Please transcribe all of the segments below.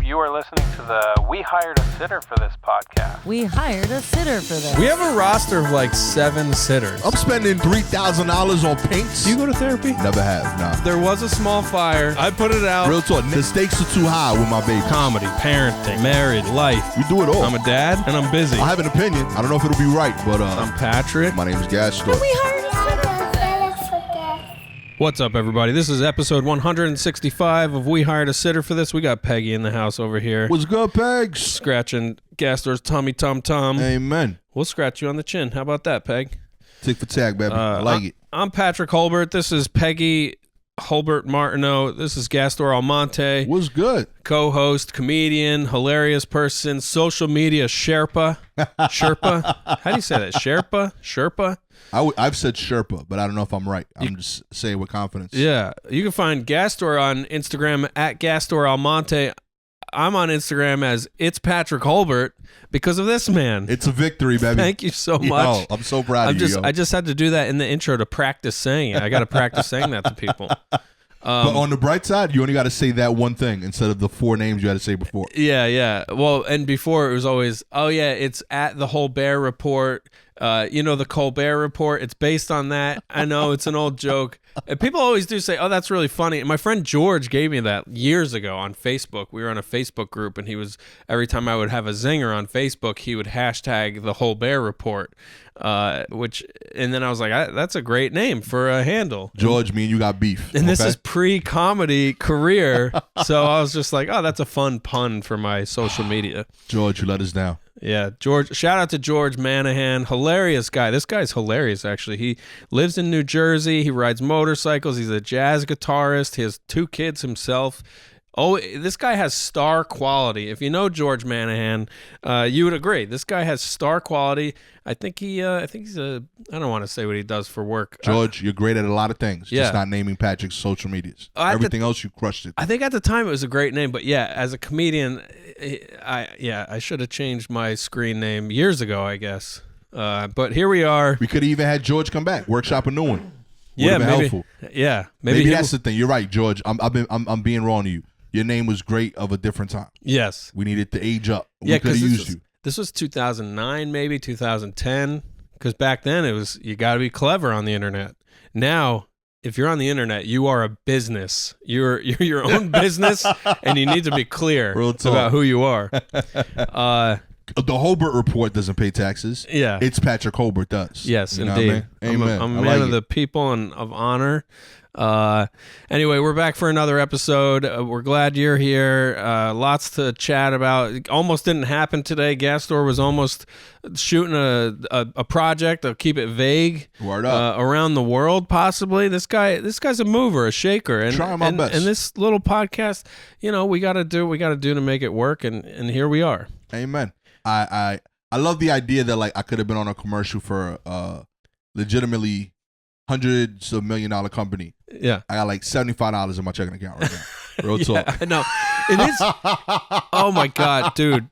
You are listening to the We Hired a Sitter for This podcast. We hired a sitter for this. We have a roster of like 7 sitters. I'm spending $3,000 on paints. Do you go to therapy? Never have, nah. There was a small fire. I put it out. Real talk, the stakes are too high with my baby. Comedy, parenting, married, life. We do it all. I'm a dad and I'm busy. I have an opinion. I don't know if it'll be right, but I'm Patrick. my name is Gaston. We hired a sitter. What's up, everybody? This is episode 165 of We Hired a Sitter for This. We got Peggy in the house over here. What's good, Pegs? Scratching Gastor's tummy tom. Amen. We'll scratch you on the chin. How about that, Peg? Tick for tack, baby. I like it. I'm Patrick Holbert. This is Peggy Holbert Martineau. This is Gastor Almonte. What's good? Co-host, comedian, hilarious person, social media Sherpa. How do you say that? Sherpa? I've said Sherpa, but I don't know if I'm right. I'm just saying with confidence. Yeah. You can find Gastor on Instagram at Gastor Almonte. I'm on Instagram as It's Patrick Holbert because of this man. It's a victory, baby. Thank you so much. I'm so proud of you. I just had to do that in the intro to practice saying it. I got to practice saying that to people. But on the bright side, you only got to say that one thing instead of the 4 names you had to say before. Yeah. Well, and before it was always, it's at the Holbert Report. The Colbert Report. It's based on that. I know it's an old joke. And people always do say, "Oh, that's really funny." And my friend George gave me that years ago on Facebook. We were on a Facebook group, and every time I would have a zinger on Facebook, he would hashtag the Holbert Report. And then I was like, that's a great name for a handle. George, me and you got beef. And this is pre-comedy career. So I was just like, oh, that's a fun pun for my social media. George, you let us down. Yeah, George. Shout out to George Manahan. Hilarious guy. This guy's hilarious, actually. He lives in New Jersey. He rides motorcycles. He's a jazz guitarist. He has 2 kids himself. Oh, this guy has star quality. If you know George Manahan, you would agree. This guy has star quality. I think he's I don't want to say what he does for work. George, you're great at a lot of things. Yeah. Just not naming Patrick's social medias. Everything else, you crushed it. I think at the time it was a great name, but yeah, as a comedian, I should have changed my screen name years ago, I guess. But here we are. We could have even had George come back, workshop a new one. Yeah, been maybe. helpful. Yeah, maybe that's the thing. You're right, George. I'm being wrong to you. Your name was great of a different time. Yes. We needed to age up. Yeah, we could have used you. This was 2009, maybe 2010. Because back then it was, you got to be clever on the internet. Now, if you're on the internet, you are a business. You're your own business, and you need to be clear about who you are. The Holbert Report doesn't pay taxes. Yeah. It's Patrick Holbert does. Yes, you know indeed. what I mean? Amen. I'm a man of the people and of honor. Anyway, we're back for another episode. We're glad you're here. Lots to chat about. It almost didn't happen today. Gastor was almost shooting a project. I'll keep it vague. Word up. Around the world, possibly. This guy's a mover, a shaker, and trying my best. And this little podcast, we got to do what we got to do to make it work, and here we are. Amen. I love the idea that like I could have been on a commercial for legitimately hundreds of $1 million company. Yeah. I got like $75 in my checking account right now. Real talk. I know. It is. Oh my God, dude.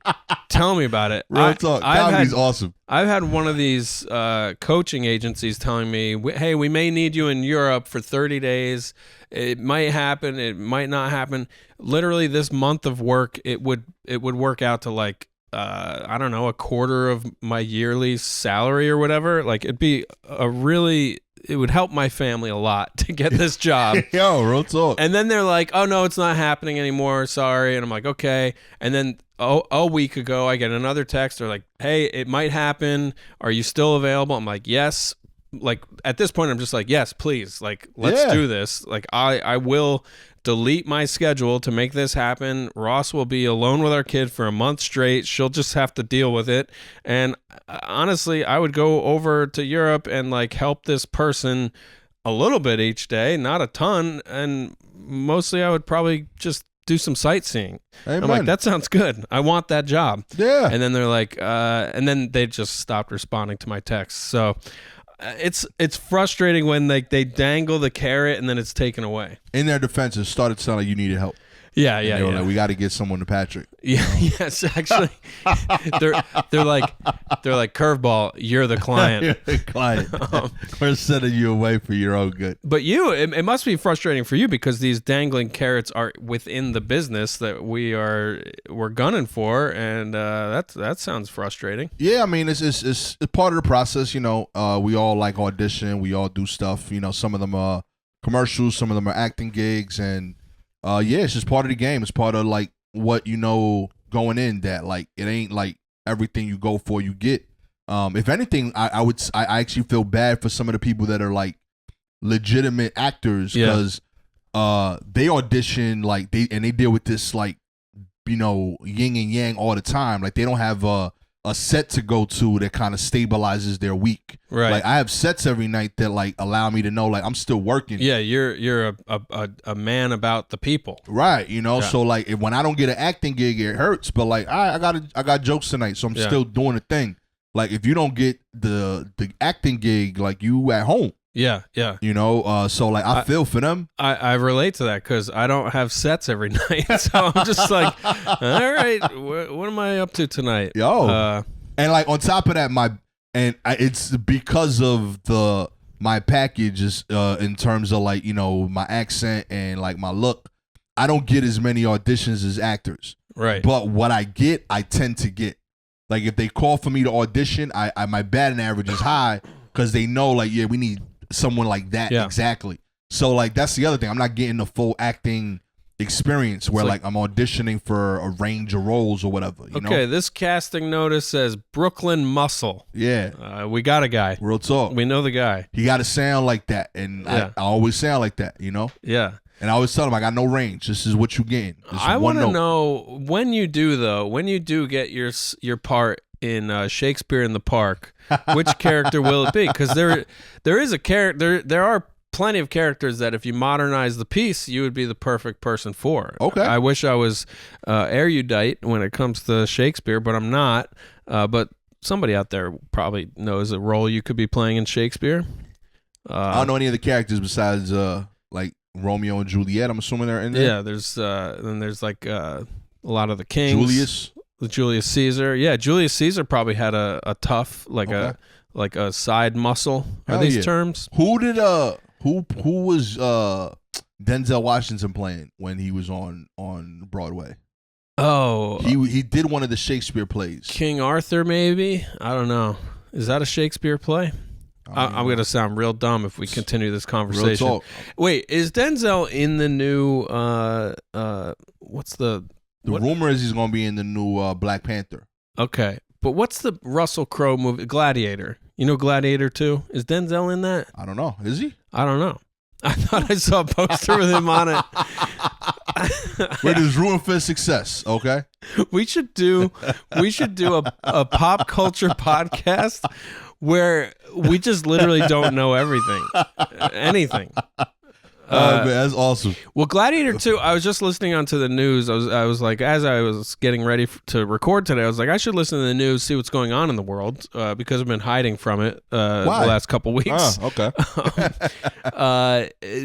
Tell me about it. Real talk. Comedy's awesome. I've had one of these coaching agencies telling me, hey, we may need you in Europe for 30 days. It might happen. It might not happen. Literally this month of work, it would work out to like, I don't know, a quarter of my yearly salary or whatever. Like it would help my family a lot to get this job. Yo, real talk. And then they're like, oh, no, it's not happening anymore. Sorry. And I'm like, okay. And then a week ago, I get another text. They're like, hey, it might happen. Are you still available? I'm like, yes. Like, at this point, I'm just like, yes, please. Like, let's do this. Like, I will delete my schedule to make this happen. Ross will be alone with our kid for a month straight. She'll just have to deal with it. And honestly, I would go over to Europe and like help this person a little bit each day, not a ton. And mostly I would probably just do some sightseeing. Amen. I'm like, that sounds good. I want that job. Yeah. And then they're like, and then they just stopped responding to my texts. So it's frustrating when they dangle the carrot and then it's taken away. In their defense, it started to sound like you needed help. Yeah, And yeah, they were yeah. like, we got to get someone to Patrick. Yeah, yes, actually, they're like curveball. You're the client. You're the client. We're sending you away for your own good. But it must be frustrating for you because these dangling carrots are within the business that we're gunning for, and that sounds frustrating. Yeah, I mean, it's part of the process. You know, we all like audition. We all do stuff. You know, some of them are commercials, some of them are acting gigs, and yeah, it's just part of the game. It's part of like what you know going in, that like it ain't like everything you go for you get. If anything, I actually feel bad for some of the people that are like legitimate actors, because they audition like they deal with this like, you know, yin and yang all the time. Like they don't have a set to go to that kind of stabilizes their week. Right. Like I have sets every night that like allow me to know like I'm still working. Yeah, you're a man about the people. Right. You know, so like when I don't get an acting gig, it hurts. But like I got jokes tonight, so I'm still doing the thing. Like if you don't get the acting gig, like you at home. Yeah, yeah. You know, so like I feel for them. I relate to that because I don't have sets every night, so I'm just like, all right, what am I up to tonight? Yo, and like on top of that, it's because of my package is in terms of like, you know, my accent and like my look. I don't get as many auditions as actors, right? But what I get, I tend to get. Like if they call for me to audition, I my batting average is high because they know like, yeah, we need someone like that. Exactly. So like that's the other thing. I'm not getting the full acting experience where like I'm auditioning for a range of roles or whatever. You know? This casting notice says Brooklyn Muscle. Yeah. We got a guy. Real talk. We know the guy. He got to sound like that, and I always sound like that, you know? Yeah. And I always tell him I got no range. This is what you getting. I want to know when you do get your part in Shakespeare in the Park, which character will it be? Because there is a character. There are plenty of characters that if you modernize the piece, you would be the perfect person for. Okay. I wish I was erudite when it comes to Shakespeare, but I'm not. But somebody out there probably knows a role you could be playing in Shakespeare. I don't know any of the characters besides like Romeo and Juliet. I'm assuming they're in there. Yeah, there's like a lot of the kings. Julius Caesar. Yeah, Julius Caesar probably had a tough like a side muscle. Are these terms? Who was Denzel Washington playing when he was on Broadway? Oh, he did one of the Shakespeare plays. King Arthur, maybe. I don't know. Is that a Shakespeare play? I'm going to sound real dumb if we continue this conversation. Real talk. Wait, is Denzel in the new what's the rumor is he's going to be in the new Black Panther. Okay. But what's the Russell Crowe movie? Gladiator. You know Gladiator 2? Is Denzel in that? I don't know. Is he? I don't know. I thought I saw a poster with him on it. It is ruined for success, okay? We should do a pop culture podcast where we just literally don't know anything. Man, that's awesome. Well, Gladiator 2, I was just listening onto the news. I was like, as I was getting ready to record today, I was like, I should listen to the news, see what's going on in the world, because I've been hiding from it the last couple weeks. Okay.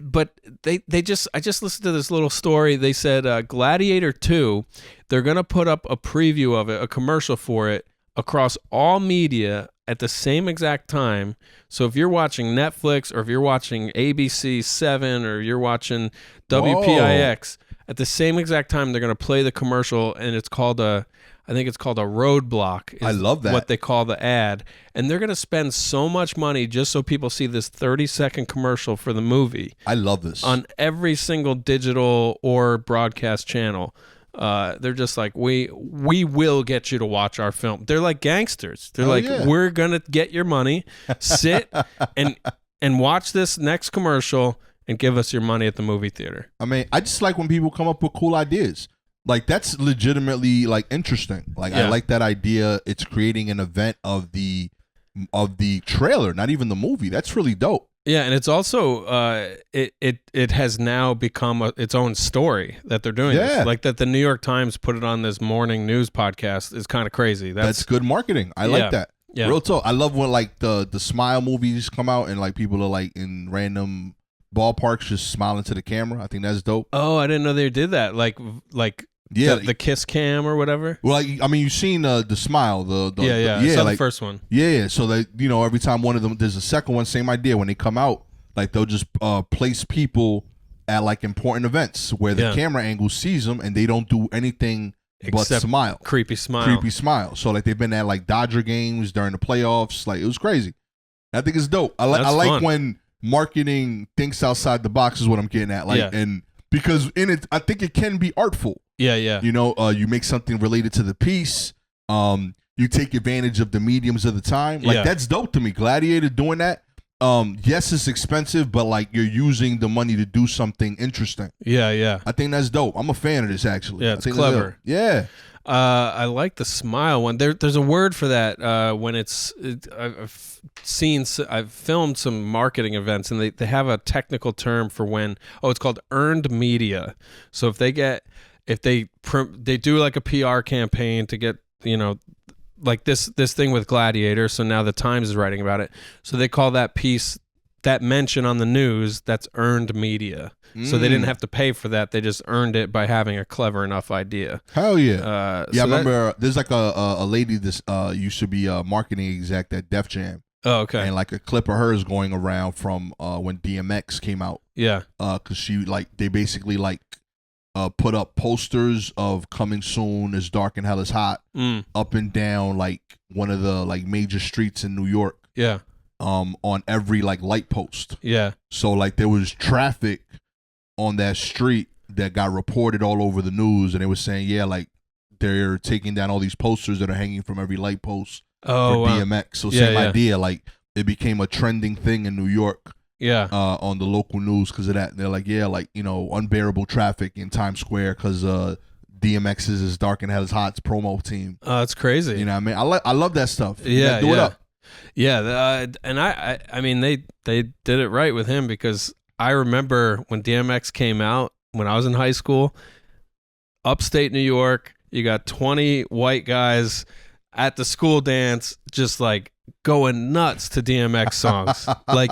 But I just listened to this little story. They said Gladiator 2, they're going to put up a preview of it, a commercial for it, across all media at the same exact time. So if you're watching Netflix or if you're watching ABC 7 or you're watching WPIX, at the same exact time they're going to play the commercial, and it's called I think it's called a roadblock. I love that. What they call the ad. And they're going to spend so much money just so people see this 30-second commercial for the movie. I love this. On every single digital or broadcast channel. They're just like, we will get you to watch our film. They're like gangsters. They're we're gonna get your money, sit and watch this next commercial and give us your money at the movie theater. I mean, I just like when people come up with cool ideas. Like that's legitimately like interesting. Like I like that idea. It's creating an event of the trailer, not even the movie. That's really dope. Yeah, and it's also it has now become its own story that they're doing. Yeah. This. Like that the New York Times put it on this morning news podcast is kind of crazy. That's good marketing. I like that. Yeah. Real talk. I love when like the Smile movies come out and like people are like in random ballparks just smiling to the camera. I think that's dope. Oh, I didn't know they did that. Like Yeah, the kiss cam or whatever. Well, I mean, you've seen the smile. I saw the first one. Yeah. So they, every time one of them, there's a second one, same idea. When they come out, like they'll just place people at like important events where the camera angle sees them, and they don't do anything but smile. Creepy smile. So like they've been at like Dodger games during the playoffs. Like it was crazy. I think it's dope. I like fun. when marketing thinks outside the box is what I'm getting at. Like and because in it, I think it can be artful. Yeah. You make something related to the piece. You take advantage of the mediums of the time. Like that's dope to me. Gladiator doing that. Yes, it's expensive, but like you're using the money to do something interesting. Yeah. I think that's dope. I'm a fan of this actually. Yeah, it's clever. Yeah. I like the smile one. There's a word for that when I've filmed some marketing events, and they have a technical term for when. It's called earned media. So if they do like a PR campaign to get like this thing with Gladiator. So now the Times is writing about it. So they call that piece, that mention on the news, that's earned media. So they didn't have to pay for that. They just earned it by having a clever enough idea. Hell yeah. I remember there's like a lady this used to be a marketing exec at Def Jam. Oh, okay. And like a clip of hers going around from when DMX came out. Yeah. Because she they basically put up posters of Coming Soon, It's Dark and Hell is Hot up and down like one of the like major streets in New York. Yeah. On every like light post. Yeah. So like there was traffic on that street that got reported all over the news, and they were saying, like they're taking down all these posters that are hanging from every light post for DMX. So same idea, like it became a trending thing in New York. Yeah. On the local news because of that. And they're like, unbearable traffic in Times Square because DMX's Is Dark and Hell is Hot's promo team. Oh, that's crazy. You know what I mean? I love that stuff. Yeah, do it up. Yeah, and I mean they did it right with him, because I remember when DMX came out when I was in high school, upstate New York, you got 20 white guys at the school dance just like going nuts to DMX songs. Like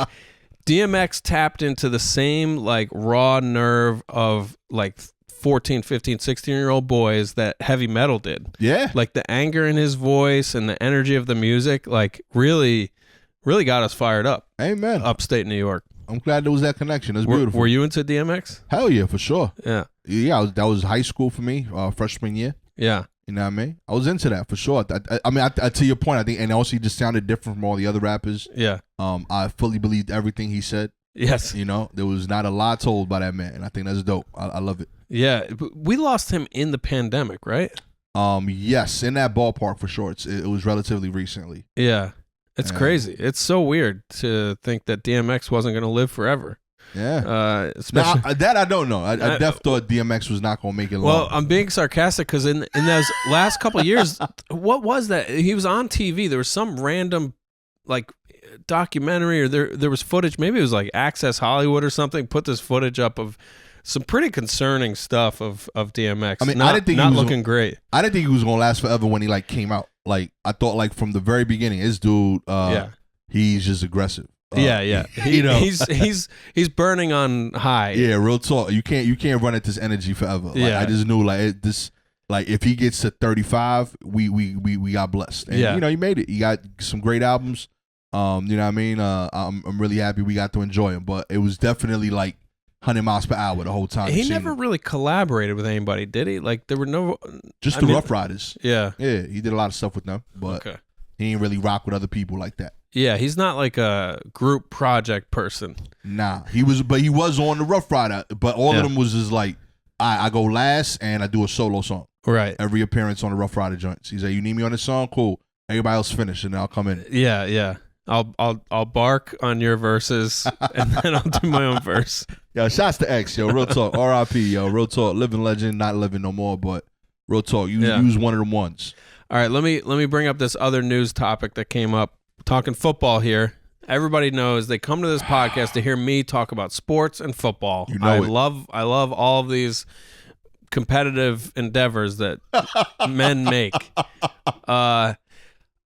DMX tapped into the same like raw nerve of like 14, 15, 16-year-old boys that heavy metal did. Yeah. Like the anger in his voice and the energy of the music like really got us fired up. Amen. Upstate New York. I'm glad there was that connection. It's beautiful. Were you into DMX? Hell yeah, for sure. Yeah. Yeah, that was high school for me, freshman year. Yeah. You know what I mean? I was into that for sure. I mean, to your point, I think, and also he just sounded different from all the other rappers. Yeah. I fully believed everything he said. Yes. There was not a lie told by that man, and I think that's dope. I love it. Yeah. We lost him in the pandemic, right? Yes, in that ballpark for sure. It was relatively recently. Yeah. It's crazy. It's so weird to think that DMX wasn't going to live forever. Yeah. Especially that I don't know. I def thought DMX was not going to make it long. Well, I'm being sarcastic because in those last couple of years, what was that? He was on TV. There was some random like documentary, or there was footage. Maybe it was like Access Hollywood or something. Put this footage up of some pretty concerning stuff of DMX. I mean, I didn't think not looking great. I didn't think he was going to last forever when he like came out. Like I thought, like from the very beginning, this dude, he's just aggressive. Yeah. He's burning on high. Yeah, real talk. You can't run at this energy forever. Like, I just knew this. Like if he gets to 35, we got blessed. And, he made it. He got some great albums. You know what I mean? I'm really happy we got to enjoy him. But it was definitely like 100 miles per hour the whole time. He never really collaborated with anybody, did he? Like there were no. Just the Rough Riders. Yeah. Yeah, he did a lot of stuff with them, but he ain't really rock with other people like that. Yeah, he's not like a group project person. Nah, he was on the Rough Rider, but all of them was just like, I go last and I do a solo song. Right. Every appearance on the Rough Rider joints. He's like, you need me on this song? Cool. Everybody else finish and then I'll come in. Yeah. I'll bark on your verses and then I'll do my own verse. Yo, shouts to X, yo, real talk. R.I.P., yo, real talk. Living legend, not living no more, but real talk. You was one of them ones. All right, let me bring up this other news topic that came up. Talking football here. Everybody knows they come to this podcast to hear me talk about sports and football. I love all of these competitive endeavors that men make. I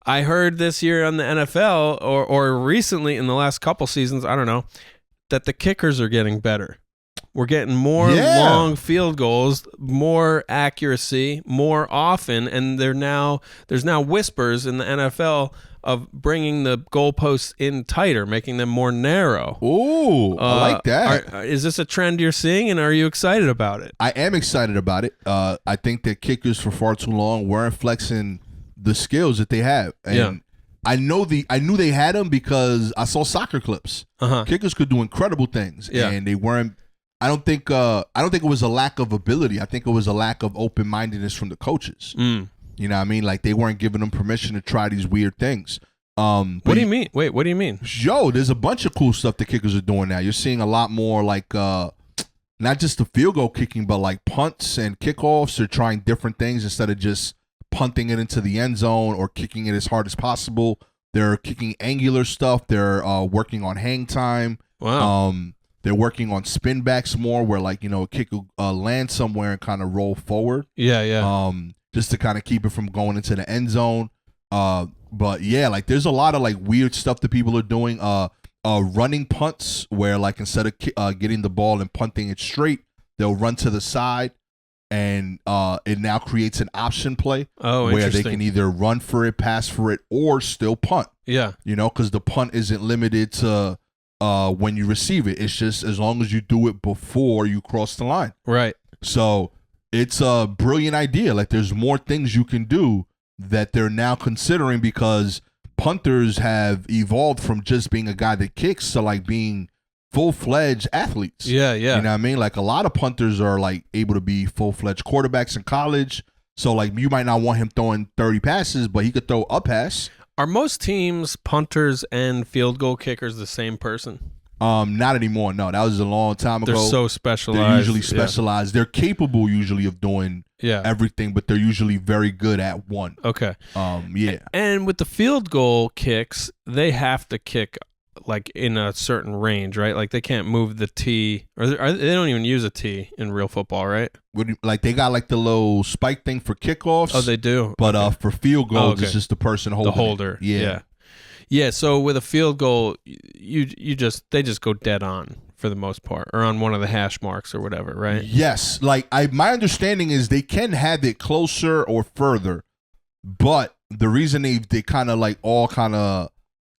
heard this year on the NFL or recently in the last couple seasons, I don't know, that the kickers are getting better. We're getting more Yeah. long field goals, more accuracy, more often, and there's now whispers in the NFL of bringing the goalposts in tighter, making them more narrow. Ooh, I like that. Is this a trend you're seeing, and are you excited about it? I am excited about it. I think that kickers for far too long weren't flexing the skills that they have. And Yeah. I knew they had them because I saw soccer clips. Uh-huh. Kickers could do incredible things, Yeah. and they weren't. I don't think it was a lack of ability. I think it was a lack of open-mindedness from the coaches. Mm. You know what I mean? Like they weren't giving them permission to try these weird things. What do you mean? Wait, what do you mean? Yo, there's a bunch of cool stuff the kickers are doing now. You're seeing a lot more like not just the field goal kicking, but like punts and kickoffs. They're trying different things instead of just punting it into the end zone or kicking it as hard as possible. They're kicking angular stuff. They're working on hang time. Wow. They're working on spin backs more, where like a kick will land somewhere and kind of roll forward. Yeah. Just to kind of keep it from going into the end zone. But yeah, like there's a lot of like weird stuff that people are doing. Running punts where like instead of getting the ball and punting it straight, they'll run to the side, and it now creates an option play Oh, where they interesting. can either run for it, pass for it, or still punt. Yeah. Because the punt isn't limited to when you receive it. It's just as long as you do it before you cross the line. Right. So it's a brilliant idea. Like there's more things you can do that they're now considering, because punters have evolved from just being a guy that kicks to like being full-fledged athletes. Yeah. You know what I mean? Like a lot of punters are like able to be full-fledged quarterbacks in college. So like you might not want him throwing 30 passes, but he could throw a pass. Are most teams, punters and field goal kickers, the same person? Not anymore. No, that was a long time ago. They're so specialized. They're usually specialized. They're capable usually of doing everything, but they're usually very good at one. Okay. Yeah. And with the field goal kicks, they have to kick like in a certain range, right? Like they can't move the tee, or they don't even use a tee in real football, right? Like they got like the little spike thing for kickoffs. Oh, they do. But for field goals, okay. it's just the person holding The holder. it. Yeah. So with a field goal, they just go dead on for the most part, or on one of the hash marks or whatever, right? Yes. Like my understanding is they can have it closer or further, but the reason they kind of like all kind of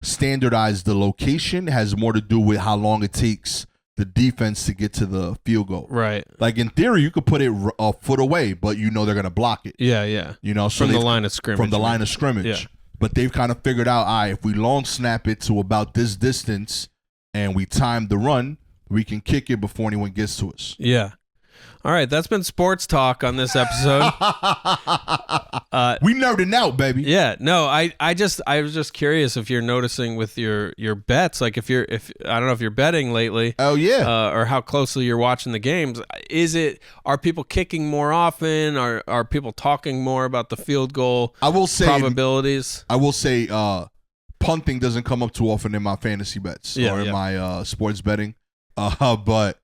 standardize the location has more to do with how long it takes the defense to get to the field goal. Right. Like in theory, you could put it a foot away, but they're gonna block it. Yeah. So From the line of scrimmage. From the line of scrimmage. Yeah. But they've kind of figured out, all right, if we long snap it to about this distance and we time the run, we can kick it before anyone gets to us. Yeah. All right, that's been sports talk on this episode. We nerding out, baby. Yeah, no, I was just curious if you're noticing with your bets, like if I don't know if you're betting lately. Oh yeah. Or how closely you're watching the games. Are people kicking more often? Are people talking more about the field goal I will say probabilities? I will say punting doesn't come up too often in my fantasy bets or in my sports betting. But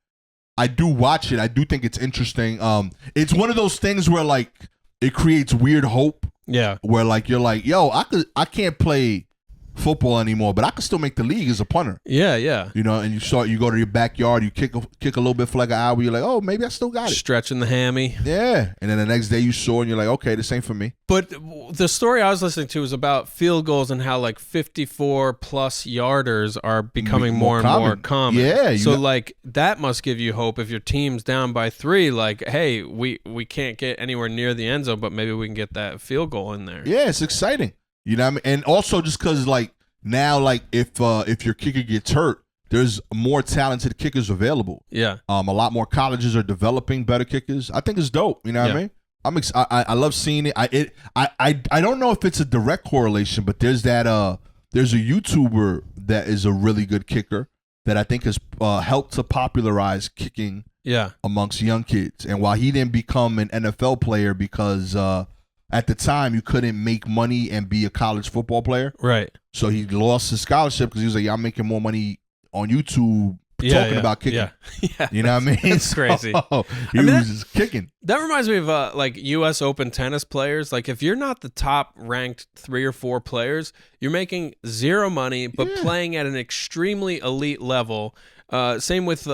I do watch it. I do think it's interesting. It's one of those things where like it creates weird hope. Yeah. Where like you're like, yo, I can't play football anymore, but I can still make the league as a punter. Yeah. And you go to your backyard, you kick a little bit for like an hour, you're like, oh, maybe I still got it. Stretching the hammy. Yeah. And then the next day you saw and you're like, okay, this ain't for me. But the story I was listening to was about field goals and how like 54 plus yarders are becoming more and more common. Yeah. So like that must give you hope if your team's down by 3, like, hey, we can't get anywhere near the end zone, but maybe we can get that field goal in there. Yeah, it's exciting. You know what I mean? And also just because like now, like if your kicker gets hurt, there's more talented kickers available. Yeah. A lot more colleges are developing better kickers. I think it's dope. You know what I mean? I love seeing it. I don't know if it's a direct correlation, but there's a YouTuber that is a really good kicker that I think has helped to popularize kicking amongst young kids. And while he didn't become an NFL player because at the time you couldn't make money and be a college football player. Right. So he lost his scholarship because he was like, I'm making more money on YouTube talking about kicking. Yeah. You know what I mean? It's crazy. He was just kicking. That reminds me of like U.S. Open tennis players. Like if you're not the top ranked 3 or 4 players, you're making zero money, but playing at an extremely elite level. Same with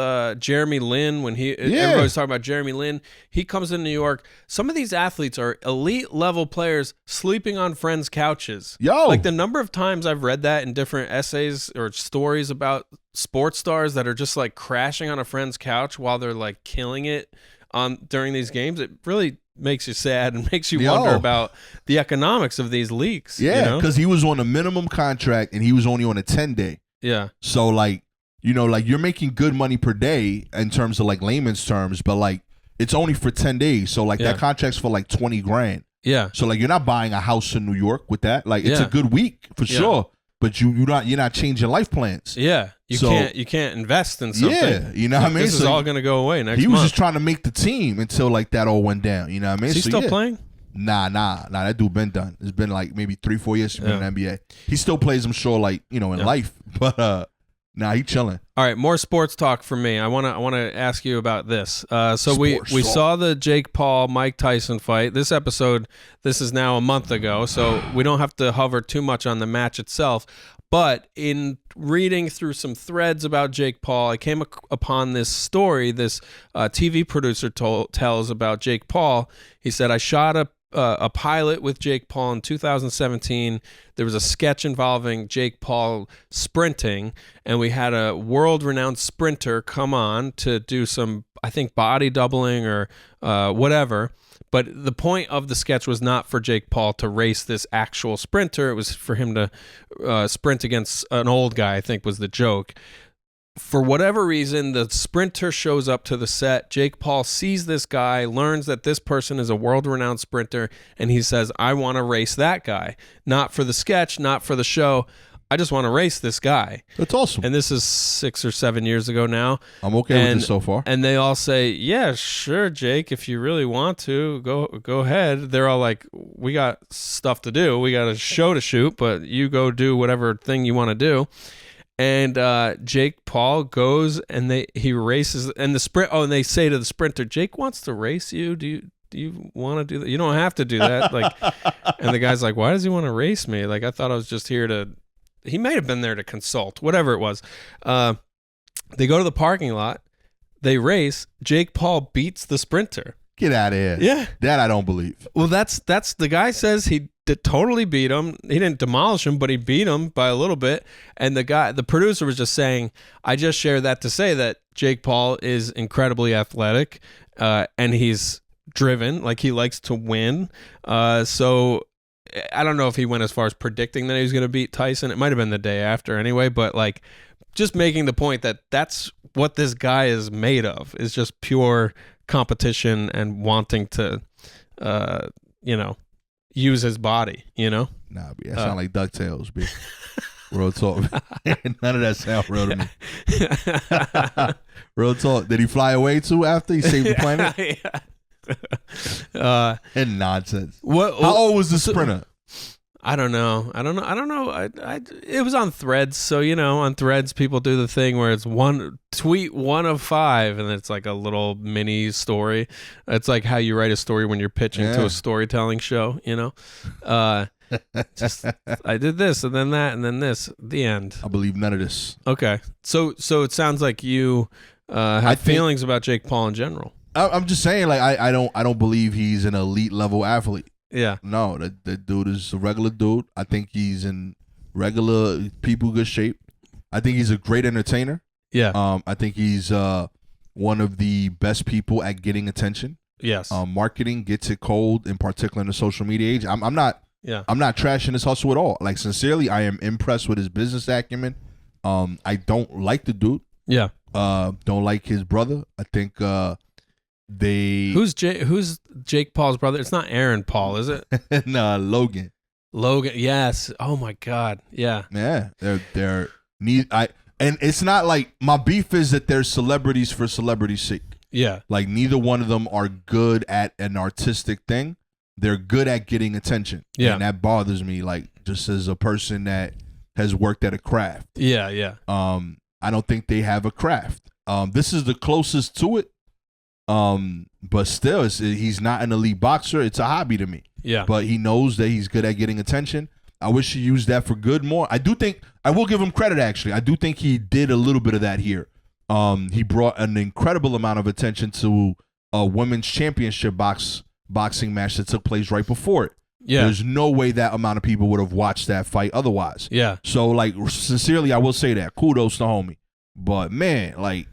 Jeremy Lin. When everybody's talking about Jeremy Lin, he comes to New York. Some of these athletes are elite level players sleeping on friends' couches. Like the number of times I've read that in different essays or stories about sports stars that are just like crashing on a friend's couch while they're like killing it during these games, it really makes you sad and makes you wonder about the economics of these leagues. Yeah, because he was on a minimum contract and he was only on a 10-day. Yeah. So like, you know, like you're making good money per day in terms of like layman's terms, but like it's only for 10 days. So like that contract's for like 20 grand. Yeah. So like you're not buying a house in New York with that. Like it's a good week for sure. But you're not changing life plans. Yeah. You can't invest in something. Yeah. You know what I mean? This is all gonna go away next month. He was just trying to make the team until like that all went down. You know what I mean? Is he still playing? Nah. That dude been done. It's been like maybe 3-4 years since he's been in the NBA. He still plays, I'm sure, like, you know, in life. But nah, he chilling. All right, more sports talk for me. I wanna ask you about this. We saw the Jake Paul Mike Tyson fight. This is now a month ago, so we don't have to hover too much on the match itself. But in reading through some threads about Jake Paul, I came upon this story. This TV producer tells about Jake Paul. He said, I shot a pilot with Jake Paul in 2017. There was a sketch involving Jake Paul sprinting, and we had a world-renowned sprinter come on to do some, I think, body doubling or whatever. But the point of the sketch was not for Jake Paul to race this actual sprinter. It was for him to sprint against an old guy, I think was the joke. For whatever reason, the sprinter shows up to the set. Jake Paul sees this guy, learns that this person is a world-renowned sprinter, and he says, I want to race that guy. Not for the sketch, not for the show. I just want to race this guy. That's awesome. And this is 6 or 7 years ago now. I'm okay with this so far. And they all say, yeah, sure, Jake, if you really want to, go ahead. They're all like, we got stuff to do. We got a show to shoot, but you go do whatever thing you want to do. And Jake Paul goes and he races and the sprint. Oh, and they say to the sprinter, Jake wants to race you. Do you want to do that? You don't have to do that. Like, and the guy's like, why does he want to race me? Like, I thought I was just here to. He may have been there to consult, whatever it was. They go to the parking lot. They race. Jake Paul beats the sprinter. Get out of here. Yeah. That I don't believe. Well, that's the guy says he totally beat him. He didn't demolish him, but he beat him by a little bit. And the producer was just saying, I just share that to say that Jake Paul is incredibly athletic and he's driven. Like he likes to win. So I don't know if he went as far as predicting that he was going to beat Tyson. It might have been the day after anyway, but like just making the point that that's what this guy is made of, is just pure competition and wanting to, use his body, Nah, B, that sound like DuckTales, B. Real talk. None of that sound real to me. Real talk. Did he fly away too after he saved the planet? And nonsense. How old was the sprinter? I don't know. It was on Threads, so on Threads people do the thing where it's tweet 1 of 5, and it's like a little mini story. It's like how you write a story when you're pitching to a storytelling show. Just I did this and then that and then this. The end. I believe none of this. Okay, so it sounds like you have feelings about Jake Paul in general. I'm just saying, like I don't believe he's an elite level athlete. Yeah. No, that dude is a regular dude. I think he's in regular people good shape. I think he's a great entertainer. Yeah. I think he's one of the best people at getting attention. Yes. Marketing gets it cold, in particular in the social media age. I'm not trashing his hustle at all. Like sincerely, I am impressed with his business acumen. I don't like the dude. Yeah. Don't like his brother. I think Who's Jake Paul's brother? It's not Aaron Paul, is it? No, Logan. Logan, yes. Oh my God, yeah. Yeah, they're and it's not like my beef is that they're celebrities for celebrity's sake. Yeah, like neither one of them are good at an artistic thing. They're good at getting attention. Yeah, and that bothers me. Like just as a person that has worked at a craft. Yeah, yeah. I don't think they have a craft. This is the closest to it. But still, he's not an elite boxer. It's a hobby to me. Yeah. But he knows that he's good at getting attention. I wish he used that for good more. I will give him credit, actually. I do think he did a little bit of that here. He brought an incredible amount of attention to a women's championship boxing match that took place right before it. Yeah. There's no way that amount of people would have watched that fight otherwise. Yeah. So, like, sincerely, I will say that. Kudos to homie. But, man, like,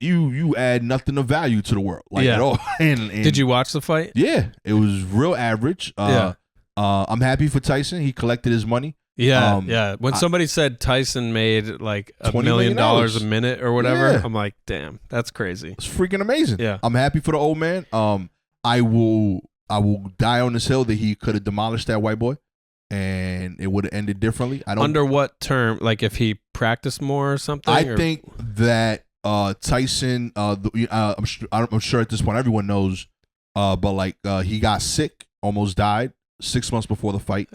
you add nothing of value to the world. Like, at all. And did you watch the fight? Yeah. It was real average. I'm happy for Tyson. He collected his money. Yeah, yeah. When somebody said Tyson made like $1 million a minute or whatever, I'm like, damn, that's crazy. It's freaking amazing. Yeah. I'm happy for the old man. I will die on this hill that he could have demolished that white boy, and it would have ended differently. Under what term? Like if he practiced more or something? I think that Tyson. I'm sure at this point everyone knows. But like he got sick, almost died 6 months before the fight.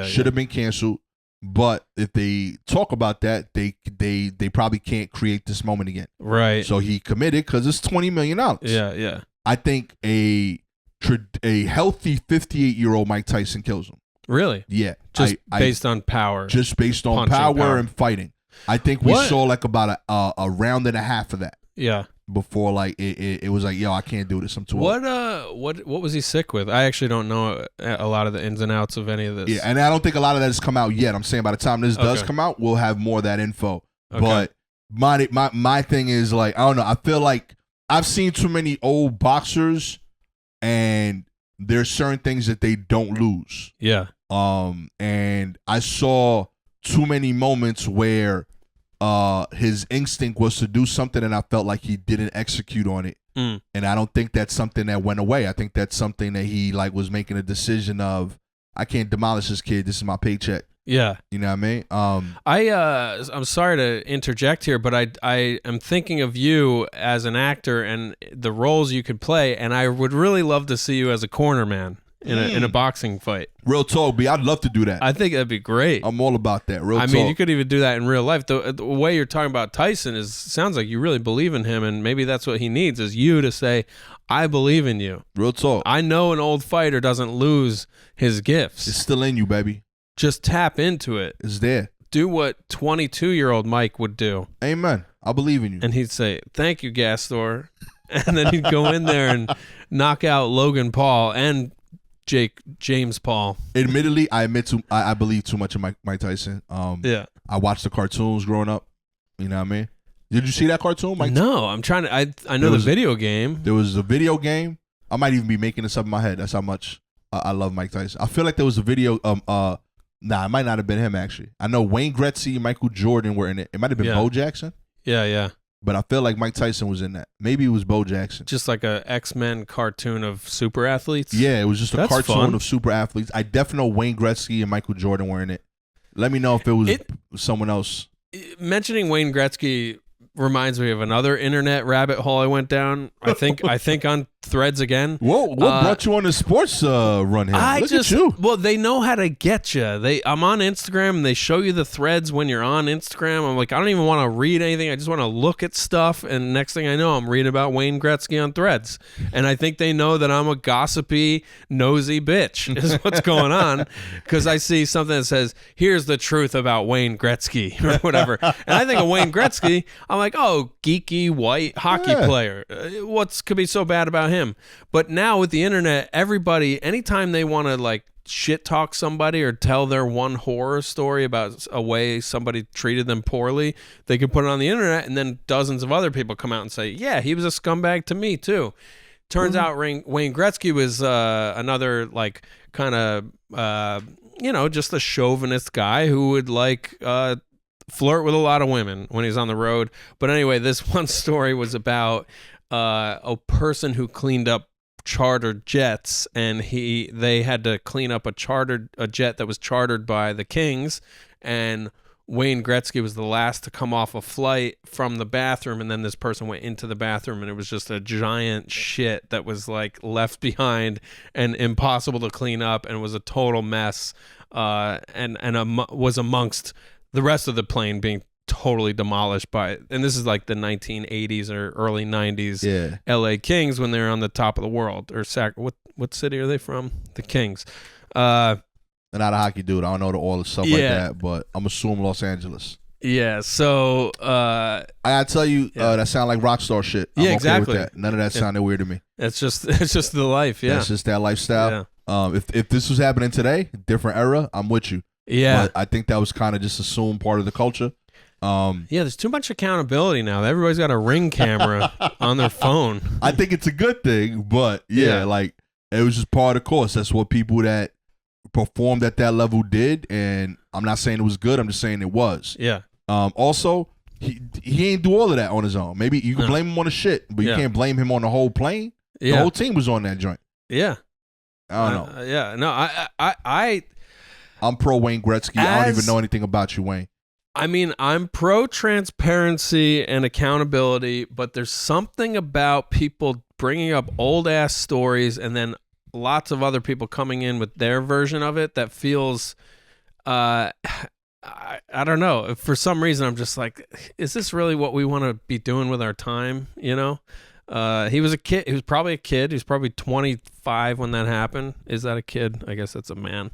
Should have been canceled. But if they talk about that, they probably can't create this moment again. Right. So he committed because it's $20 million. Yeah, yeah. I think a healthy 58-year-old Mike Tyson kills him. Really? Yeah. Just based on power. Just based on power and fighting. I think we saw like about a round and a half of that. Yeah. Before like it was like, yo, I can't do this. I'm too old. What was he sick with? I actually don't know a lot of the ins and outs of any of this. Yeah, and I don't think a lot of that has come out yet. I'm saying by the time this does come out, we'll have more of that info. Okay. But my thing is like, I don't know. I feel like I've seen too many old boxers, and there's certain things that they don't lose. Yeah. And I saw too many moments where his instinct was to do something, and I felt like he didn't execute on it. And I don't think that's something that went away. I think that's something that he like was making a decision of, I can't demolish this kid. This is my paycheck. Yeah. You know what I mean? I'm sorry to interject here, but I am thinking of you as an actor and the roles you could play, and I would really love to see you as a corner man in a boxing fight. Real talk, B. I'd love to do that. I think that'd be great. I'm all about that. Real talk. I mean, you could even do that in real life. The way you're talking about Tyson sounds like you really believe in him, and maybe that's what he needs is you to say, I believe in you. Real talk. I know an old fighter doesn't lose his gifts. It's still in you, baby. Just tap into it. It's there. Do what 22-year-old Mike would do. Amen. I believe in you. And he'd say, thank you, Gastor. And then he'd go in there and knock out Logan Paul and James Paul. Admittedly, I believe too much in Mike Tyson. Yeah. I watched the cartoons growing up. You know what I mean? Did you see that cartoon, Mike? No, I'm trying to. I know the video game. There was a video game. I might even be making this up in my head. That's how much I love Mike Tyson. I feel like there was a video. It might not have been him actually. I know Wayne Gretzky and Michael Jordan were in it. It might have been Bo Jackson. Yeah, yeah. But I feel like Mike Tyson was in that. Maybe it was Bo Jackson. Just like a X-Men cartoon of super athletes? Yeah, it was just a cartoon fun. of super athletes. I definitely know Wayne Gretzky and Michael Jordan were in it. Let me know if it was someone else. Mentioning Wayne Gretzky reminds me of another internet rabbit hole I went down. I think on Threads again. Whoa, what brought you on the sports run here? Look at you. Well, they know how to get you. I'm on Instagram, and they show you the threads when you're on Instagram. I'm like, I don't even want to read anything. I just want to look at stuff, and next thing I know, I'm reading about Wayne Gretzky on Threads. And I think they know that I'm a gossipy, nosy bitch is what's going on, because I see something that says, here's the truth about Wayne Gretzky, or whatever. And I think of Wayne Gretzky, I'm like, oh, geeky white hockey player. What could be so bad about him? But now with the internet, everybody, anytime they want to like shit talk somebody or tell their one horror story about a way somebody treated them poorly, they can put it on the internet, and then dozens of other people come out and say, yeah, he was a scumbag to me too. Turns out Wayne Gretzky was another like kind of just a chauvinist guy who would like flirt with a lot of women when he's on the road. But anyway, this one story was about a person who cleaned up chartered jets, and they had to clean up a jet that was chartered by the Kings, and Wayne Gretzky was the last to come off a flight from the bathroom, and then this person went into the bathroom, and it was just a giant shit that was like left behind and impossible to clean up, and was a total mess, and was amongst the rest of the plane being totally demolished by, and this is like the 1980s or early 90s Yeah. LA Kings when they're on the top of the world. Or what city are they from? The Kings. I'm not a hockey dude. I don't know all the stuff like Yeah. that, but I'm assuming Los Angeles. Yeah, so I gotta tell you, that sound like rock star shit. I'm Yeah, okay exactly. with that. None of that sounded weird to me. it's just the life. Yeah, That's just that lifestyle. If this was happening today, different era, I'm with you. yeah. But I think that was kind of just assumed part of the culture. Yeah, there's too much accountability now. Everybody's got a Ring camera on their phone. I think it's a good thing, but yeah, like it was just part of the course. That's what people that performed at that level did, and I'm not saying it was good. I'm just saying it was. Yeah. Also, he ain't do all of that on his own. Maybe you can blame him on the shit, but you can't blame him on the whole plane. The whole team was on that joint. Yeah. I don't know. Yeah. No, I'm pro Wayne Gretzky. I don't even know anything about you, Wayne. I mean, I'm pro transparency and accountability, but there's something about people bringing up old ass stories and then lots of other people coming in with their version of it that feels, I don't know. For some reason, I'm just like, is this really what we want to be doing with our time? You know, he was a kid. He was probably a kid. He was probably 25 when that happened. Is that a kid? I guess that's a man.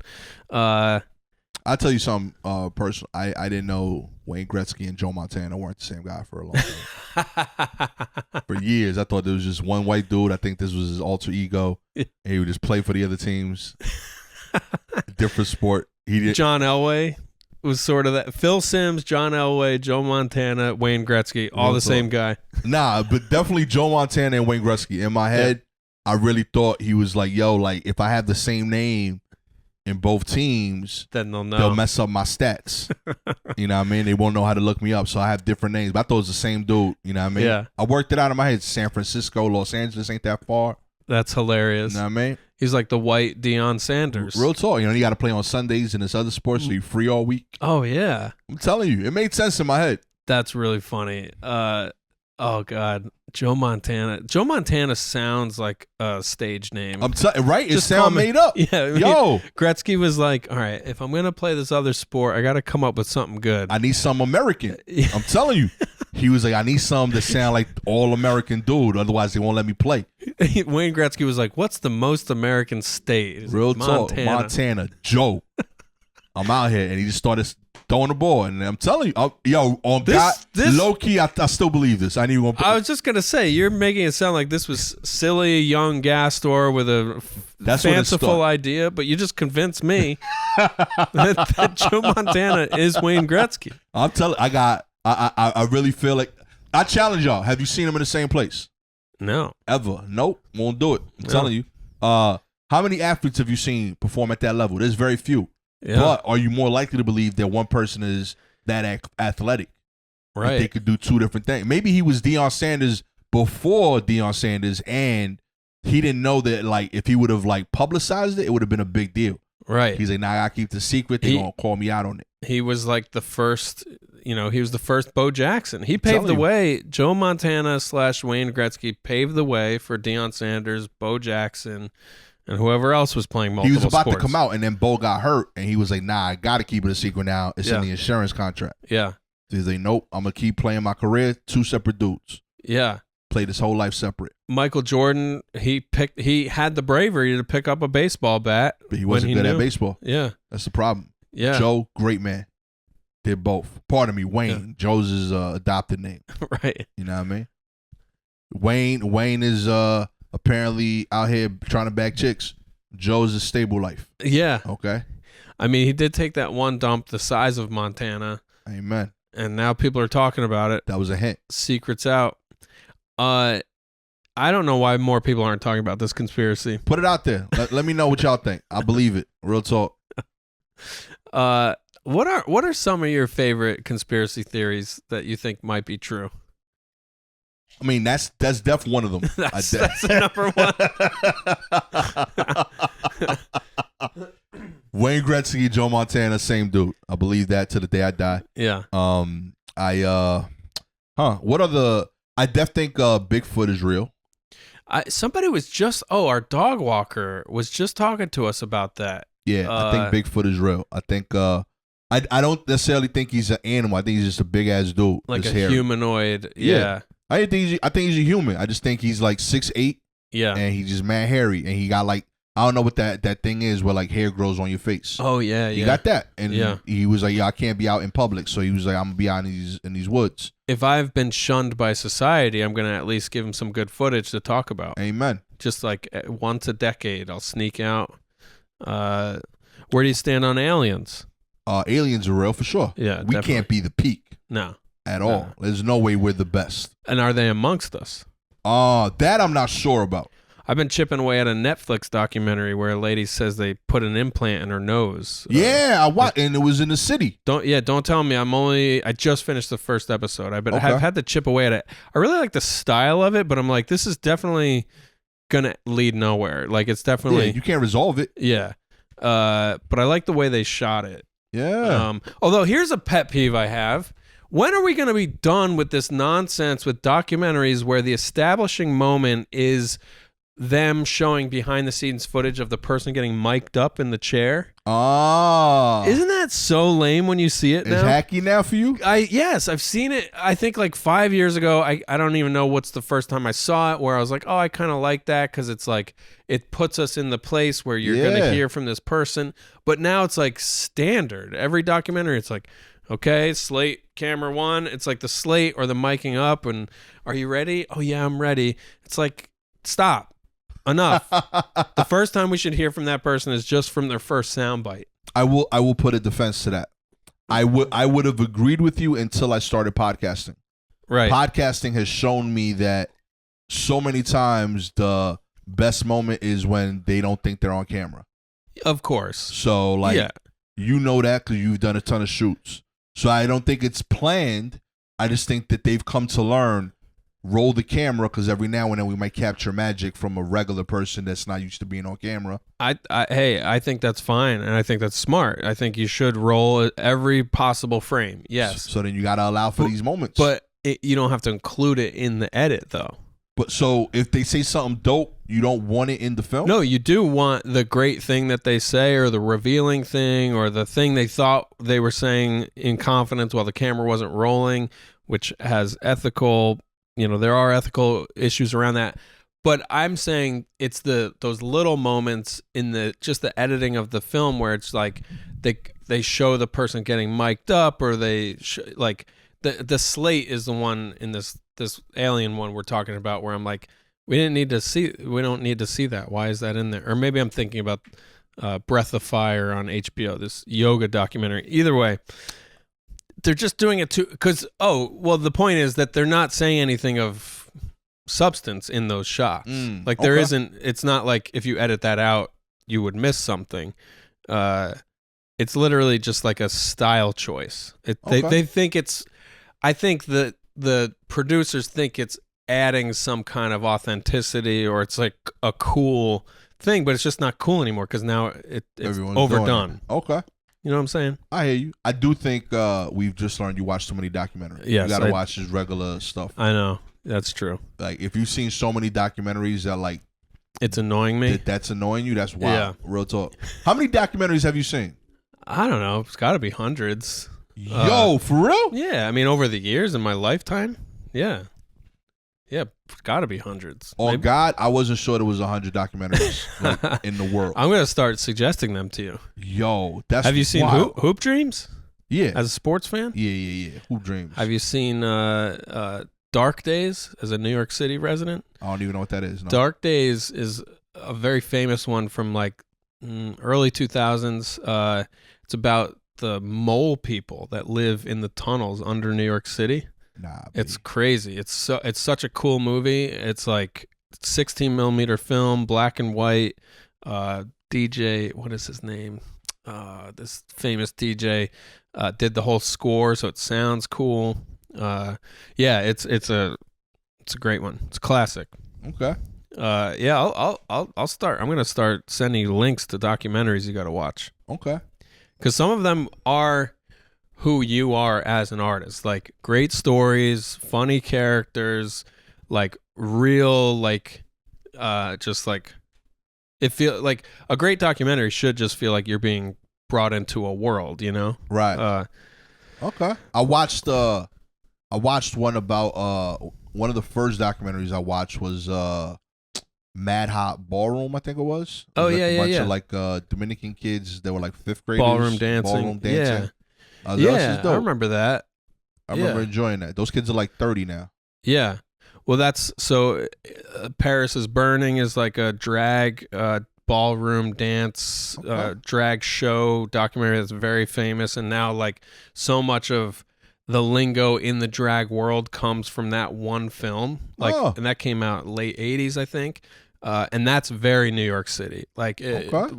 I'll tell you something personal. I didn't know Wayne Gretzky and Joe Montana weren't the same guy for a long time. For years, I thought there was just one white dude. I think this was his alter ego. And he would just play for the other teams. Different sport. He did. John Elway was sort of that. Phil Simms, John Elway, Joe Montana, Wayne Gretzky, all the same guy. Nah, but definitely Joe Montana and Wayne Gretzky. In my head, I really thought he was like, yo, like if I have the same name in both teams, then they'll know. They'll mess up my stats. You know what I mean? They won't know how to look me up. So I have different names. But I thought it was the same dude. You know what I mean? Yeah. I worked it out in my head. San Francisco, Los Angeles ain't that far. That's hilarious. You know what I mean? He's like the white Deion Sanders. Real talk. You know, you got to play on Sundays and this other sports, so you're free all week. Oh, yeah. I'm telling you. It made sense in my head. That's really funny. Oh, God. Joe Montana. Joe Montana sounds like a stage name. Right? It Just call sound me- made up. Yeah. Yo. Gretzky was like, all right, if I'm going to play this other sport, I got to come up with something good. I need some American. I'm telling you. He was like, I need some that sound like all-American dude. Otherwise, they won't let me play. Wayne Gretzky was like, what's the most American state? He's Real like, talk. Montana. Joe. I'm out here. And he just started throwing the ball. And I'm telling you, on God, low-key, I still believe this. I was just going to say, you're making it sound like this was silly young Gastor with a fanciful idea, but you just convinced me that Joe Montana is Wayne Gretzky. I'm telling I really feel like I challenge y'all. Have you seen him in the same place? No. Ever? Nope. Won't do it. I'm telling you. How many athletes have you seen perform at that level? There's very few. Yeah. But are you more likely to believe that one person is that athletic? Right. They could do two different things. Maybe he was Deion Sanders before Deion Sanders, and he didn't know that, like, if he would have, like, publicized it, it would have been a big deal. Right. He's like, nah, I gotta keep the secret. They're going to call me out on it. He was like the first, he was the first Bo Jackson. He paved the way. Joe Montana / Wayne Gretzky paved the way for Deion Sanders, Bo Jackson, and whoever else was playing multiple sports. He was about to come out, and then Bo got hurt, and he was like, nah, I got to keep it a secret now. It's in the insurance contract. Yeah. So he's like, nope, I'm going to keep playing my career. Two separate dudes. Yeah. Played his whole life separate. Michael Jordan, he had the bravery to pick up a baseball bat. But he wasn't good at baseball. Yeah. That's the problem. Yeah. Joe, great man. Did both. Pardon me, Wayne. Yeah. Joe's his adopted name. Right. You know what I mean? Wayne is apparently out here trying to bag chicks. Joe's a stable life. Yeah. Okay. I mean, he did take that one dump the size of Montana. Amen. And now people are talking about it. That was a hint. Secret's out. I don't know why more people aren't talking about this conspiracy. Put it out there. Let me know what y'all think. I believe it. Real talk. What are some of your favorite conspiracy theories that you think might be true? I mean, that's definitely one of them. that's the number one. Wayne Gretzky, Joe Montana, same dude. I believe that to the day I die. Yeah. What are the? I definitely think Bigfoot is real. Somebody was just our dog walker was just talking to us about that. Yeah, I think Bigfoot is real. I think I don't necessarily think he's an animal. I think he's just a big ass dude. Like His a hair. humanoid. Yeah. I think he's a human. I just think he's like 6'8", Yeah. and he's just mad hairy, and he got like, I don't know what that thing is where like hair grows on your face. Oh yeah, He got that, and Yeah. he was like, I can't be out in public, so he was like, I'm gonna be out in these woods. If I've been shunned by society, I'm gonna at least give him some good footage to talk about. Amen. Just like once a decade, I'll sneak out. Where do you stand on aliens? Aliens are real for sure. Yeah, we definitely. can't be the peak No. at all. There's no way we're the best. And are they amongst us? That I'm not sure about. I've been chipping away at a Netflix documentary where a lady says they put an implant in her nose. Yeah, I watched, and it was in the city. Don't tell me. I just finished the first episode. I have had to chip away at it. I really like the style of it, but I'm like, this is definitely gonna lead nowhere. Like it's definitely You can't resolve it. Yeah. But I like the way they shot it. Yeah. Although here's a pet peeve I have. When are we going to be done with this nonsense with documentaries where the establishing moment is them showing behind the scenes footage of the person getting mic'd up in the chair? Isn't that so lame when you see it now? It's hacky now for you? Yes, I've seen it. I think like 5 years ago. I don't even know what's the first time I saw it where I was like, oh, I kind of like that because it's like it puts us in the place where you're going to hear from this person. But now it's like standard. Every documentary, it's like, okay, slate, camera one. It's like the slate or the miking up. And are you ready? Oh, yeah, I'm ready. It's like, stop. Enough. The first time we should hear from that person is just from their first soundbite. I will put a defense to that. I would have agreed with you until I started podcasting. Right. Podcasting has shown me that so many times the best moment is when they don't think they're on camera. Of course. So like you know that because you've done a ton of shoots. So I don't think it's planned. I just think that they've come to learn. Roll the camera because every now and then we might capture magic from a regular person that's not used to being on camera. I think that's fine, and I think that's smart. I think you should roll every possible frame. Yes. So then you got to allow for these moments. But you don't have to include it in the edit, though. But so if they say something dope, you don't want it in the film? No, you do want the great thing that they say or the revealing thing or the thing they thought they were saying in confidence while the camera wasn't rolling, which has ethical... there are ethical issues around that, but I'm saying it's those little moments in the editing of the film where it's like they show the person getting mic'd up or they like the slate is the one in this alien one we're talking about where I'm like we don't need to see that. Why is that in there? Or maybe I'm thinking about Breath of Fire on HBO, this yoga documentary. Either way. They're just doing it because, the point is that they're not saying anything of substance in those shots. There isn't, it's not like if you edit that out, you would miss something. It's literally just like a style choice. They think I think that the producers think it's adding some kind of authenticity or it's like a cool thing, but it's just not cool anymore because now it's overdone. Okay. You know what I'm saying? I hear you. I do think we've just learned you watch so many documentaries. Yes, you got to watch his regular stuff. I know. That's true. Like, if you've seen so many documentaries that, like... It's annoying me. That's annoying you? That's wild. Yeah. Real talk. How many documentaries have you seen? I don't know. It's got to be hundreds. Yo, for real? Yeah. I mean, over the years in my lifetime. Yeah. Yeah, got to be hundreds. Oh, maybe. God, I wasn't sure there was 100 documentaries in the world. I'm going to start suggesting them to you. Yo, that's Have you seen Hoop Dreams? Yeah. As a sports fan? Yeah. Hoop Dreams. Have you seen Dark Days as a New York City resident? I don't even know what that is. No. Dark Days is a very famous one from like early 2000s. It's about the mole people that live in the tunnels under New York City. Nah, it's crazy. It's such a cool movie. It's like 16 millimeter film, black and white. DJ, what is his name? This famous DJ did the whole score, so it sounds cool. It's a great one. It's a classic. Okay. I'll start. I'm gonna start sending you links to documentaries you got to watch. Okay. Because some of them are who you are as an artist, like great stories, funny characters, like real, like just like it feel like a great documentary should just feel like you're being brought into a world, you know? Right. Okay. I watched one about one of the first documentaries I watched was Mad Hot Ballroom, I think it was. Oh, like yeah, a bunch yeah. of like Dominican kids that were like fifth graders. Ballroom dancing. Yeah. Yeah, I remember that. I remember enjoying that. Those kids are like 30 now. Yeah. Well, that's so Paris is Burning is like a drag ballroom dance drag show documentary that's very famous, and now like so much of the lingo in the drag world comes from that one film. Like, and that came out late 80s, I think. And that's very New York City. Like,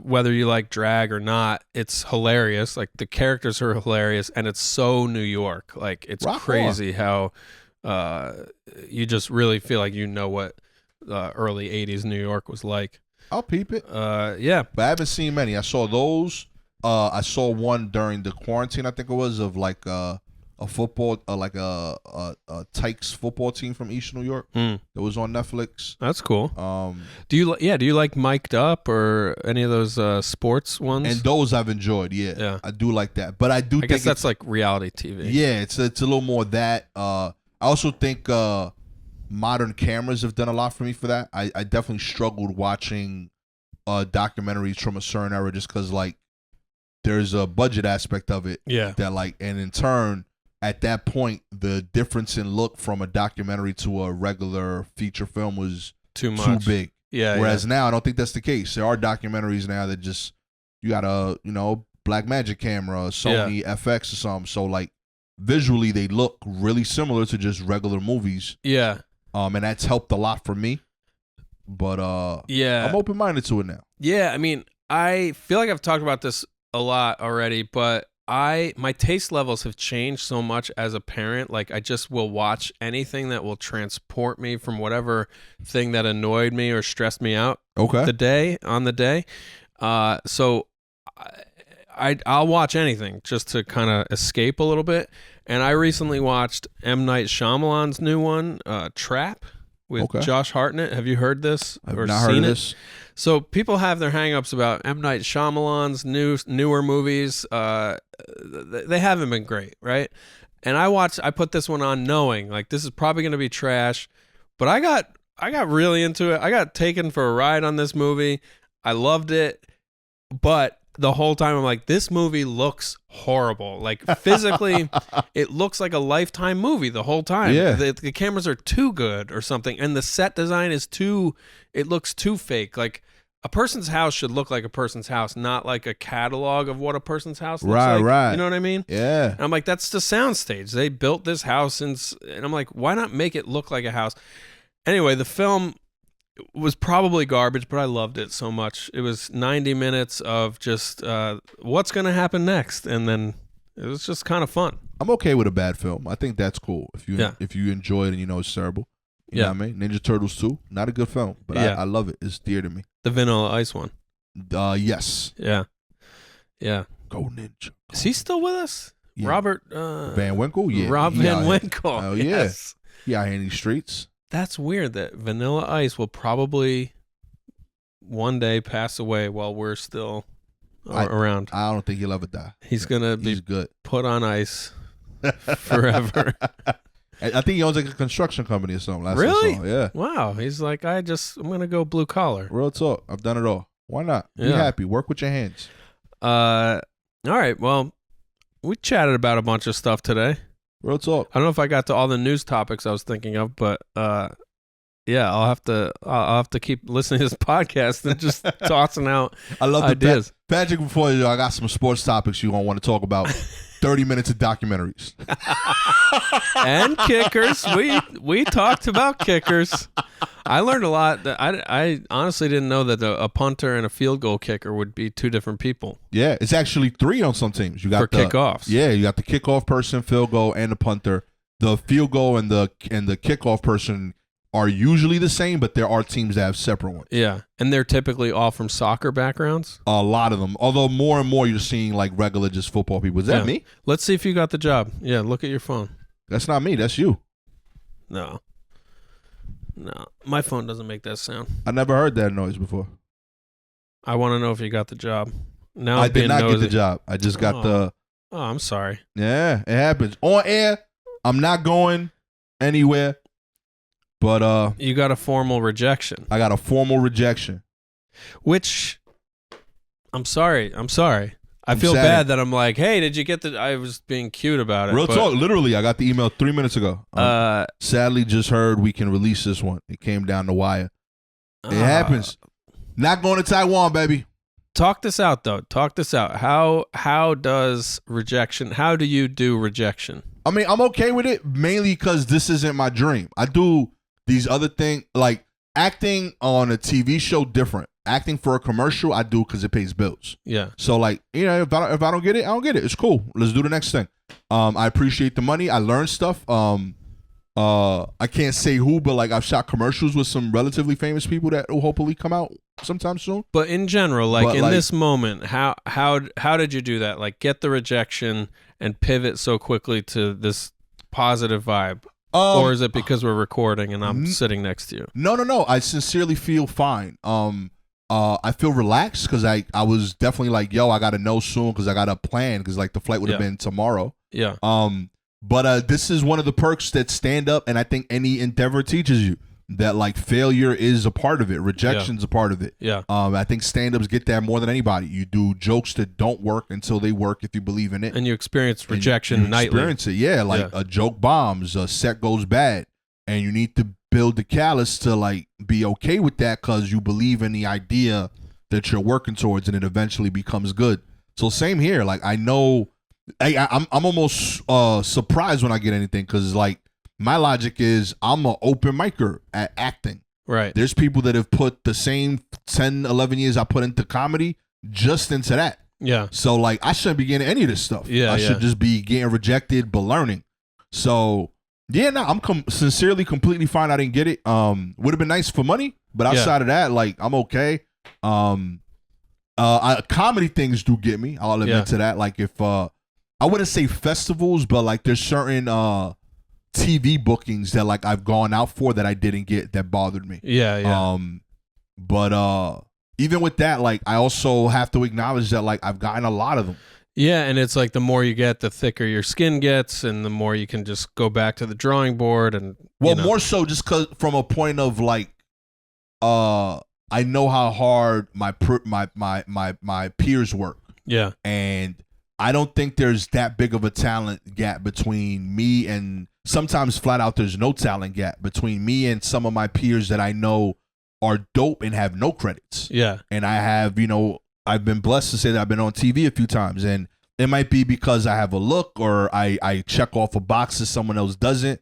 whether you like drag or not, it's hilarious. Like, the characters are hilarious, and it's so New York. Like, it's crazy how you just really feel like you know what early 80s New York was like. I'll peep it. Yeah. But I haven't seen many. I saw those. I saw one during the quarantine, I think it was, of like a football, like a Tykes football team from East New York that was on Netflix. That's cool. Do you like Mic'd Up or any of those sports ones? And those I've enjoyed. Yeah, I do like that. But I guess that's like reality TV. Yeah, it's a little more that. I also think modern cameras have done a lot for me for that. I definitely struggled watching documentaries from a certain era just because like there's a budget aspect of it. Yeah. That like, and in turn, at that point, the difference in look from a documentary to a regular feature film was too big. Yeah. Whereas now, I don't think that's the case. There are documentaries now that just, you got a, Blackmagic camera, Sony FX or something. So like visually, they look really similar to just regular movies. Yeah. And that's helped a lot for me. But I'm open-minded to it now. Yeah. I mean, I feel like I've talked about this a lot already, but my taste levels have changed so much as a parent. Like, I just will watch anything that will transport me from whatever thing that annoyed me or stressed me out on the day. So I'll watch anything just to kind of escape a little bit. And I recently watched M. Night Shyamalan's new one, Trap, with Josh Hartnett. Have you heard this? I've not heard of this. So people have their hangups about M. Night Shyamalan's newer movies. They haven't been great, right? And I put this one on knowing like this is probably going to be trash, but I got really into it. I got taken for a ride on this movie. I loved it, but the whole time I'm like, this movie looks horrible. Like physically, it looks like a Lifetime movie the whole time. Yeah. The cameras are too good or something, and the set design is it looks too fake. Like a person's house should look like a person's house, not like a catalog of what a person's house looks like. Right. You know what I mean? Yeah. And I'm like, that's the soundstage. They built this house, and I'm like, why not make it look like a house? Anyway, the film was probably garbage, but I loved it so much. It was 90 minutes of just what's going to happen next, and then it was just kind of fun. I'm okay with a bad film. I think that's cool. If you enjoy it and you know it's terrible. You know what I mean? Ninja Turtles 2, not a good film, but I love it. It's dear to me. The Vanilla Ice one. Yes. Yeah. Go Ninja. Is he still with us? Yeah. Robert Van Winkle? Yeah. Rob Van Winkle. Oh, yes. Yeah. Out here in these streets. That's weird that Vanilla Ice will probably one day pass away while we're still around. I don't think he'll ever die. He's going to be good. Put on ice forever. I think he owns like a construction company or something. Really? Yeah. Wow. He's like, I'm going to go blue collar. Real talk. I've done it all. Why not? Be happy. Work with your hands. All right. Well, we chatted about a bunch of stuff today. Real talk. I don't know if I got to all the news topics I was thinking of, but I'll have to keep listening to this podcast and just tossing out I love ideas. Patrick, before I got some sports topics you gonna want to talk about. 30 minutes of documentaries. And kickers. We talked about kickers. I learned a lot. I honestly didn't know that a punter and a field goal kicker would be two different people. Yeah, it's actually 3 on some teams. You got for kickoffs. Yeah, you got the kickoff person, field goal, and the punter. The field goal and the kickoff person are usually the same, but there are teams that have separate ones. Yeah, and they're typically all from soccer backgrounds. A lot of them. Although more and more you're seeing like regular just football people. Is that me? Let's see if you got the job. Yeah, look at your phone. That's not me. That's you. No, my phone doesn't make that sound. I never heard that noise before. I want to know if you got the job. Now I I'm did being not get the nosy. job. I just got the. Oh, I'm sorry. Yeah, it happens on air. I'm not going anywhere, but You got a formal rejection. I got a formal rejection. Which, I'm sorry. I I'm feel sad. bad that I'm like, hey, did you get the? I was being cute about it. Real but, talk. Literally, I got the email 3 minutes ago. Uh, Sadly, just heard we can release this one. It came down the wire. It happens. Not going to Taiwan, baby. Talk this out though. Talk this out. How does rejection? How do you do rejection? I mean, I'm okay with it mainly because this isn't my dream. I do these other things like acting on a TV show different. Acting for a commercial, I do because it pays bills. Yeah. So like, you know, if I don't get it, I don't get it. It's cool. Let's do the next thing. I appreciate the money. I learned stuff. I can't say who, but like I've shot commercials with some relatively famous people that will hopefully come out sometime soon. But in general, like But, in like- this moment, how did you do that? Like get the rejection and pivot so quickly to this positive vibe, or is it because we're recording and I'm sitting next to you? No. I sincerely feel fine. I feel relaxed because I was definitely like, yo, I gotta know soon because I got a plan because like the flight would have been tomorrow. Yeah. But this is one of the perks that stand up, and I think any endeavor teaches you that like failure is a part of it, rejection's a part of it. Yeah. I think stand-ups get that more than anybody. You do jokes that don't work until they work if you believe in it. And you experience rejection you nightly. Experience it, yeah. Like a joke bombs, a set goes bad, and you need to build the callus to like be okay with that because you believe in the idea that you're working towards, and it eventually becomes good. So same here. Like I know, I'm almost surprised when I get anything because like my logic is I'm an open micer at acting. Right. There's people that have put the same 10, 11 years I put into comedy just into that. Yeah. So like I shouldn't be getting any of this stuff. I should just be getting rejected but learning. So yeah, no, I'm sincerely completely fine. I didn't get it. Would have been nice for money, but outside of that, like I'm okay. Comedy things do get me. I'll admit to that. Like if I wouldn't say festivals, but like there's certain TV bookings that like I've gone out for that I didn't get that bothered me. Yeah. But even with that, like I also have to acknowledge that like I've gotten a lot of them. Yeah, and it's like the more you get, the thicker your skin gets, and the more you can just go back to the drawing board and more so just cause from a point of like, I know how hard my peers work. Yeah, and I don't think there's that big of a talent gap between me and sometimes flat out there's no talent gap between me and some of my peers that I know are dope and have no credits. Yeah, and I have I've been blessed to say that I've been on TV a few times, and it might be because I have a look or I check off a box that someone else doesn't.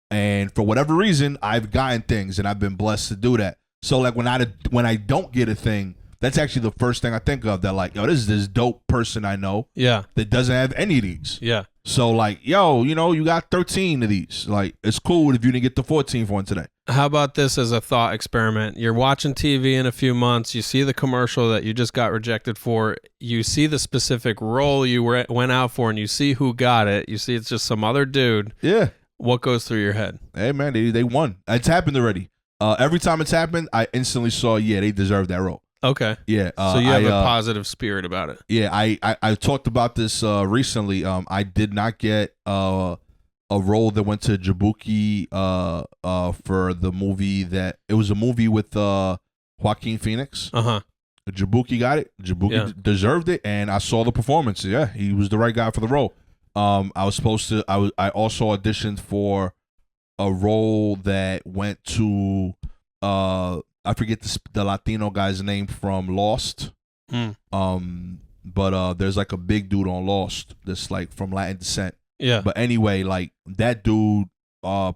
And for whatever reason, I've gotten things and I've been blessed to do that. So like when I don't get a thing, that's actually the first thing I think of that like, yo, this is this dope person I know that doesn't have any of these. Yeah. So like, yo, you got 13 of these. Like it's cool if you didn't get the 14th one today. How about this as a thought experiment? You're watching TV in a few months. You see the commercial that you just got rejected for. You see the specific role you went out for, and you see who got it. You see it's just some other dude. Yeah. What goes through your head? Hey, man, they won. It's happened already. Every time it's happened, I instantly saw, they deserve that role. Okay. Yeah. So you have a positive spirit about it. Yeah. I talked about this recently. I did not get a role that went to Jabuki for the movie that it was a movie with Joaquin Phoenix. Jabuki got it. Jabuki deserved it, and I saw the performance. Yeah, he was the right guy for the role. I also auditioned for a role that went to I forget the Latino guy's name from Lost. But there's like a big dude on Lost that's like from Latin descent. Yeah. But anyway, like that dude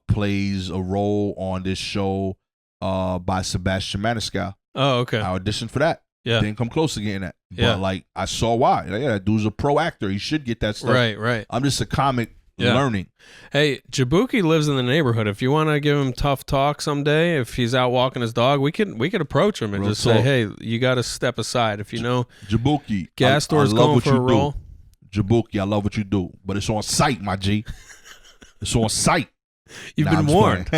plays a role on this show by Sebastian Maniscal. Oh, okay. I auditioned for that. Yeah. Didn't come close to getting that. Yeah. But like I saw why. Like, that dude's a pro actor. He should get that stuff. Right. I'm just a comic learning. Hey, Jabuki lives in the neighborhood. If you want to give him tough talk someday, if he's out walking his dog, we could approach him and Real just talk. say, hey, you got to step aside. If you know Jabuki, gas store's I love going what for you a role. Do. Jabuki, I love what you do, but it's on site, my G. It's on site. You've been warned.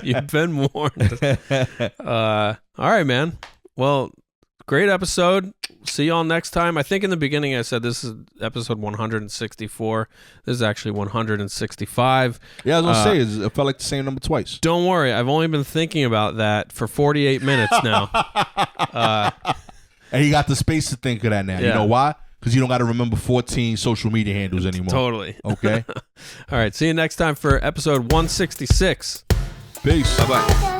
You've been warned. All right, man. Well, great episode. See y'all next time. I think in the beginning I said this is episode 164. This is actually 165. Yeah, I was gonna say, it felt like the same number twice. Don't worry. I've only been thinking about that for 48 minutes now. And you got the space to think of that now. Yeah. You know why? Because you don't got to remember 14 social media handles anymore. Totally. Okay? All right. See you next time for episode 166. Peace. Bye-bye.